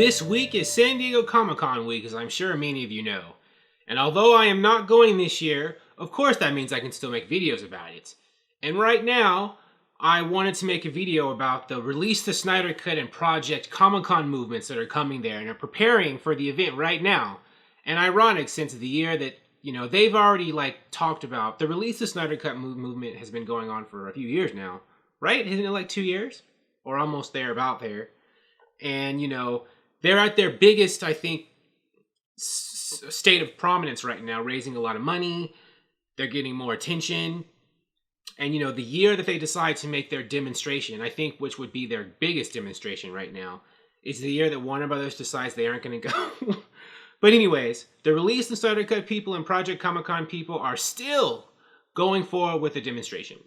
This week is San Diego Comic-Con week, as I'm sure many of you know. And although I am not going this year, of course that means I can still make videos about it. And right now, I wanted to make a video about the Release the Snyder Cut and ProjectComicCon movements that are coming there and are preparing for the event right now. And ironic, since the year that, they've already talked about, the Release the Snyder Cut movement has been going on for a few years now, right? Isn't it 2 years? Or almost there, about there. And, they're at their biggest, I think, state of prominence right now, raising a lot of money. They're getting more attention. And, the year that they decide to make their demonstration, I think, which would be their biggest demonstration right now, is the year that Warner Brothers decides they aren't going to go. But anyways, the Release the Snyder Cut people and ProjectComicCon people are still going forward with the demonstration.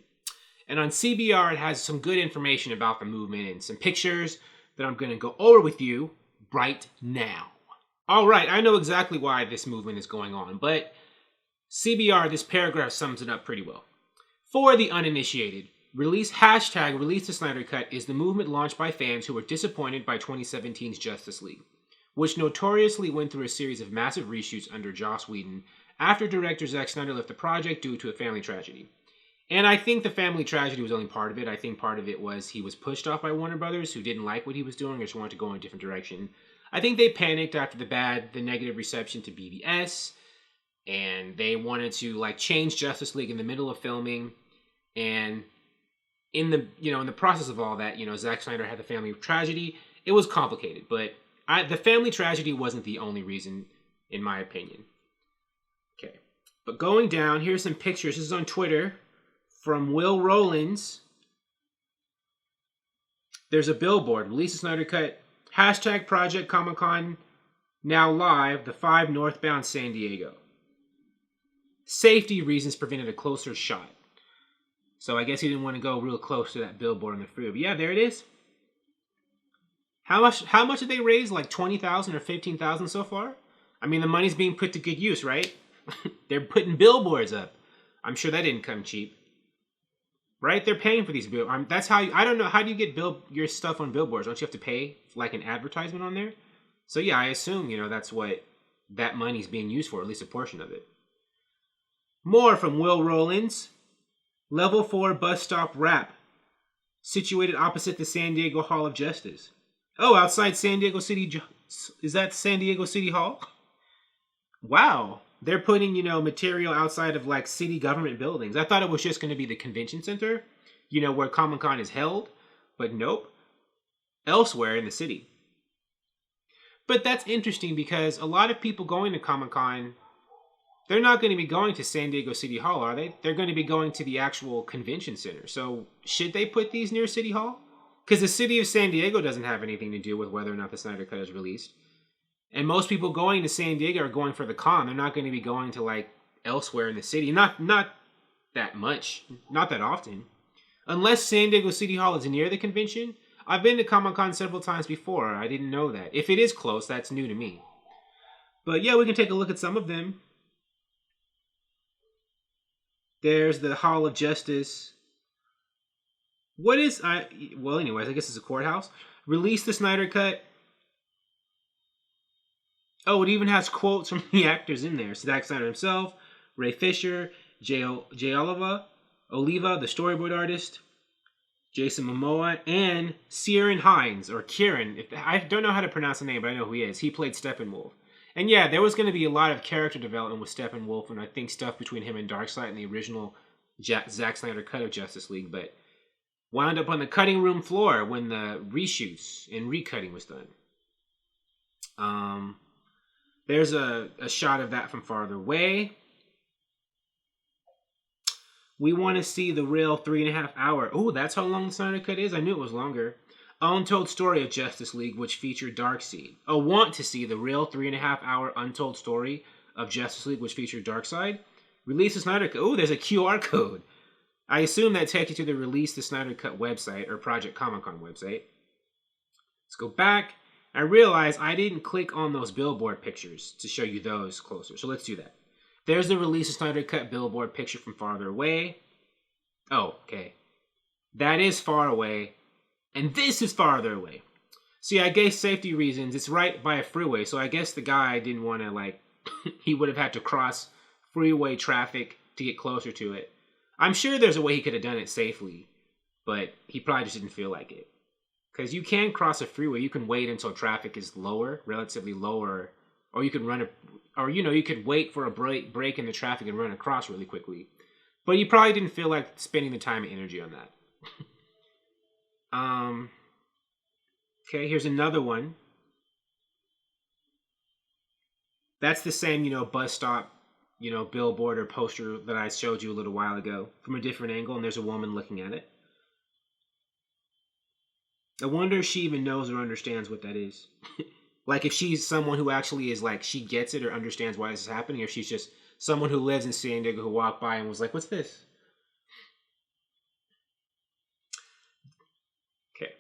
And on CBR, it has some good information about the movement and some pictures that I'm going to go over with you right now. All right, I know exactly why this movement is going on, but CBR, this paragraph sums it up pretty well. For the uninitiated, hashtag Release the Snyder Cut is the movement launched by fans who were disappointed by 2017's Justice League, which notoriously went through a series of massive reshoots under Joss Whedon after director Zack Snyder left the project due to a family tragedy. And I think the family tragedy was only part of it. I think part of it was he was pushed off by Warner Brothers, who didn't like what he was doing or just wanted to go in a different direction. I think they panicked after the negative reception to BVS, and they wanted to change Justice League in the middle of filming. And in the process of all that, Zack Snyder had the family tragedy. It was complicated, but the family tragedy wasn't the only reason, in my opinion. Okay, but going down, here's some pictures. This is on Twitter. From Will Rollins, there's a billboard, Release the Snyder Cut, hashtag ProjectComicCon, now live, the 5 northbound San Diego. Safety reasons prevented a closer shot. So I guess he didn't want to go real close to that billboard on the freeway. But yeah, there it is. How much did they raise? Like 20,000 or 15,000 so far? I mean, the money's being put to good use, right? They're putting billboards up. I'm sure that didn't come cheap. Right? They're paying for these billboards. That's how I don't know. How do you get your stuff on billboards? Don't you have to pay an advertisement on there? So yeah, I assume, that's what that money's being used for, at least a portion of it. More from Will Rollins. Level 4 bus stop wrap. Situated opposite the San Diego Hall of Justice. Oh, outside San Diego City. Is that San Diego City Hall? Wow. They're putting, material outside of city government buildings. I thought it was just going to be the convention center, where Comic-Con is held. But nope. Elsewhere in the city. But that's interesting because a lot of people going to Comic-Con, they're not going to be going to San Diego City Hall, are they? They're going to be going to the actual convention center. So should they put these near City Hall? Because the city of San Diego doesn't have anything to do with whether or not the Snyder Cut is released. And most people going to San Diego are going for the con. They're not going to be going to elsewhere in the city. Not that much. Not that often. Unless San Diego City Hall is near the convention. I've been to Comic-Con several times before. I didn't know that. If it is close, that's new to me. But yeah, we can take a look at some of them. There's the Hall of Justice. Anyways, I guess it's a courthouse. Release the Snyder Cut. Oh, it even has quotes from the actors in there. Zack Snyder himself, Ray Fisher, Jay Oliva, the storyboard artist, Jason Momoa, and Ciarán Hinds, or Kieran. I don't know how to pronounce the name, but I know who he is. He played Steppenwolf. And yeah, there was going to be a lot of character development with Steppenwolf, and I think stuff between him and Darkseid in the original Zack Snyder cut of Justice League, but wound up on the cutting room floor when the reshoots and recutting was done. There's a shot of that from farther away. We want to see the real 3.5 hour. Oh, that's how long the Snyder Cut is? I knew it was longer. Untold story of Justice League, which featured Darkseid. Oh, want to see the real 3.5 hour untold story of Justice League, which featured Darkseid? Release the Snyder Cut. Oh, there's a QR code. I assume that takes you to the Release the Snyder Cut website or ProjectComicCon website. Let's go back. I realized I didn't click on those billboard pictures to show you those closer. So let's do that. There's the Release the Snyder Cut billboard picture from farther away. Oh, okay. That is far away. And this is farther away. See, I guess safety reasons, it's right by a freeway, so I guess the guy didn't want to, like, he would have had to cross freeway traffic to get closer to it. I'm sure there's a way he could have done it safely, but he probably just didn't feel like it. Because you can cross a freeway, you can wait until traffic is lower, relatively lower, or you can you could wait for a break in the traffic and run across really quickly. But you probably didn't feel like spending the time and energy on that. Okay, here's another one. That's the same, bus stop, billboard or poster that I showed you a little while ago from a different angle, and there's a woman looking at it. I wonder if she even knows or understands what that is. Like, if she's someone who actually is like, she gets it or understands why this is happening, or if she's just someone who lives in San Diego who walked by and was like, what's this? Okay.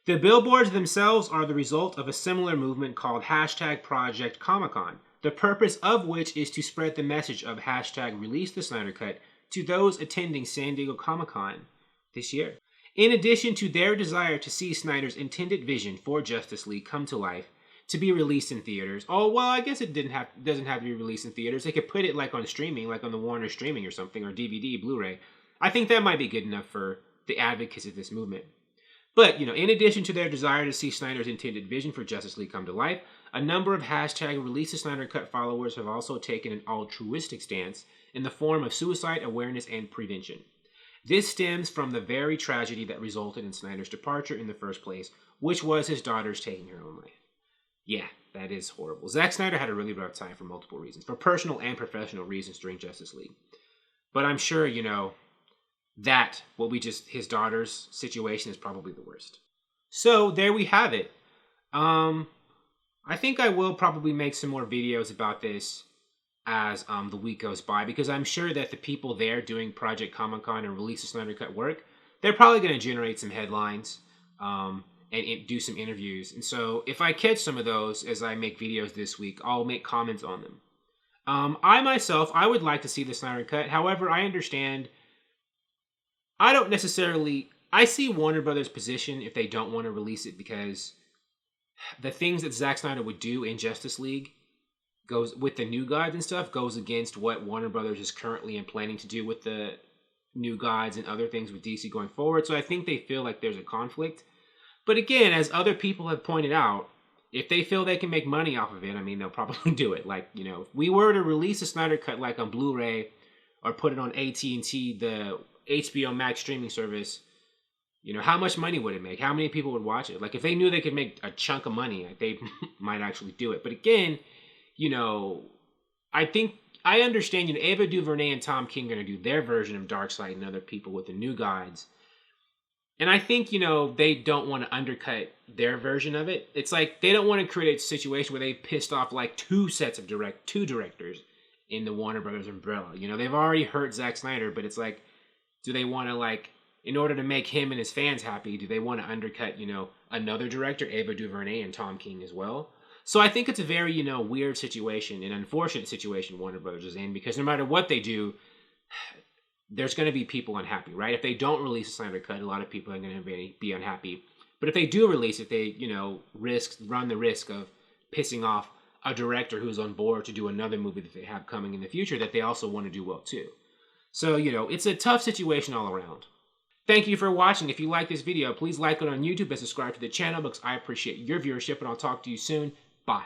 The billboards themselves are the result of a similar movement called #ProjectComicCon, the purpose of which is to spread the message of #ReleaseTheSnyderCut to those attending San Diego Comic-Con this year. In addition to their desire to see Snyder's intended vision for Justice League come to life, to be released in theaters. Oh, well, I guess it doesn't have to be released in theaters. They could put it like on streaming, like on the Warner streaming or something, or DVD, Blu-ray. I think that might be good enough for the advocates of this movement. But, in addition to their desire to see Snyder's intended vision for Justice League come to life, a number of #ReleaseTheSnyderCut followers have also taken an altruistic stance in the form of suicide awareness and prevention. This stems from the very tragedy that resulted in Snyder's departure in the first place, which was his daughter's taking her own life. Yeah, that is horrible. Zack Snyder had a really rough time for multiple reasons, for personal and professional reasons during Justice League. But I'm sure, his daughter's situation is probably the worst. So there we have it. I think I will probably make some more videos about this as the week goes by, because I'm sure that the people there doing ProjectComicCon and Release the Snyder Cut work, they're probably going to generate some headlines and do some interviews. And so if I catch some of those as I make videos this week, I'll make comments on them. I would like to see the Snyder Cut. However, I understand, I see Warner Brothers' position if they don't want to release it, because the things that Zack Snyder would do in Justice League goes with the New Gods and stuff, goes against what Warner Brothers is currently planning to do with the New Gods and other things with DC going forward. So I think they feel like there's a conflict. But again, as other people have pointed out, if they feel they can make money off of it, they'll probably do it. Like, if we were to release a Snyder Cut like on Blu-ray or put it on AT&T, the HBO Max streaming service, how much money would it make? How many people would watch it? Like, if they knew they could make a chunk of money, they might actually do it. But again, I understand, Ava DuVernay and Tom King are going to do their version of Darkseid and other people with the New Gods. And I think, they don't want to undercut their version of it. It's like they don't want to create a situation where they pissed off like two directors in the Warner Brothers umbrella. They've already hurt Zack Snyder, but it's like, do they want to, in order to make him and his fans happy, do they want to undercut, another director, Ava DuVernay and Tom King as well? So I think it's a very, weird situation, an unfortunate situation Warner Brothers is in, because no matter what they do, there's going to be people unhappy, right? If they don't release a Snyder Cut, a lot of people are going to be unhappy. But if they do release it, they, run the risk of pissing off a director who's on board to do another movie that they have coming in the future that they also want to do well too. So, it's a tough situation all around. Thank you for watching. If you like this video, please like it on YouTube and subscribe to the channel, because I appreciate your viewership, and I'll talk to you soon. Bye.